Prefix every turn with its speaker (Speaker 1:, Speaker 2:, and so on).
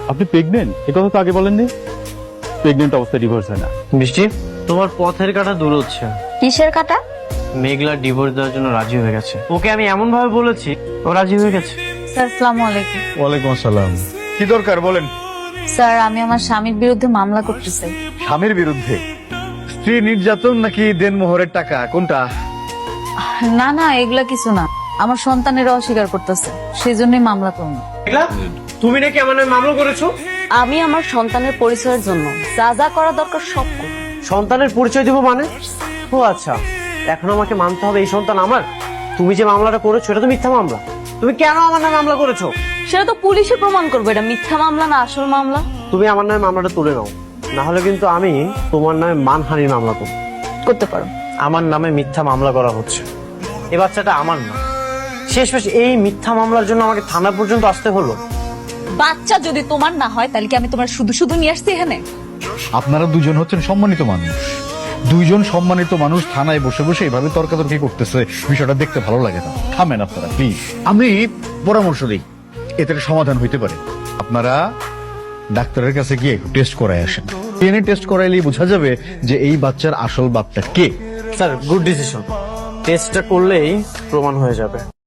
Speaker 1: আপনি প্রেগনেন্ট? এ কথা তো আগে বলেননি। প্রেগনেন্ট অবস্থায় ডিভোর্স হয় না।
Speaker 2: বৃষ্টি, তোমার পথের কাটা দূর হচ্ছে।
Speaker 3: কিসের কাটা?
Speaker 2: মেঘলা ডিভোর্স দেওয়ার জন্য রাজি হয়ে গেছে। ওকে আমি এমন ভাবে বলেছি, ও রাজি হয়ে গেছে।
Speaker 3: স্যার আসসালামু আলাইকুম।
Speaker 4: ওয়ালাইকুম আসসালাম। কি দরকার বলেন?
Speaker 3: স্যার আমি আমার স্বামীর বিরুদ্ধে মামলা করতে চাই।
Speaker 4: স্বামীর বিরুদ্ধে? স্ত্রী নির্যাতন নাকি দেনমোহরের টাকা, কোনটা?
Speaker 3: না না, এগুলা কিছু না, আমার সন্তানেরা অস্বীকার করতেছে, সেই জন্যই মামলা করব।
Speaker 2: মেঘলা, তুমি নাকি আমার নামে মামলা করেছো?
Speaker 5: আমি আমার সন্তানের পরিচয়ের জন্য যা যা করা দরকার সব করব।
Speaker 2: সন্তানের পরিচয় দিব মানে? ও আচ্ছা, এখন আমাকে মানতে হবে এই সন্তান আমার? তুমি যে মামলাটা করেছো এটা তো মিথ্যা মামলা। তুমি কেন আমার নামে মামলা করেছো?
Speaker 5: সেটা তো পুলিশে প্রমাণ করবে এটা মিথ্যা মামলা না আসল মামলা।
Speaker 2: তুমি আমার নামে মামলাটা তুলে নাও, না হলে কিন্তু আমি তোমার নামে মানহানির মামলা করব।
Speaker 5: করতে পারো।
Speaker 2: আমার নামে মিথ্যা মামলা করা হচ্ছে, এ বাচ্চাটা আমার না। শেষমেশ এই মিথ্যা মামলার জন্য আমাকে থানা পর্যন্ত আসতে হলো।
Speaker 3: বাচ্চা যদি তোমার না হয় তাহলে কি আমি তোমার শুধু শুধু নিয়ে আসছি এখানে?
Speaker 4: আপনারা দুজন হচ্ছেন সম্মানিত মানুষ। দুইজন সম্মানিত মানুষ থানায় বসে বসে এভাবে তর্কাতর্কি করতেছে, বিষয়টা দেখতে ভালো লাগে না। থামেন আপনারা প্লিজ। আমি পরামর্শ দিই, এতে একটা সমাধান হইতে পারে। আপনারা ডাক্তারের কাছে গিয়ে টেস্ট করায় আসেন। ডিএনএ টেস্ট করাইলেই বোঝা যাবে যে এই বাচ্চার আসল বাপটা কে।
Speaker 2: Sir, good decision. টেস্টটা করলেই প্রমাণ হয়ে যাবে।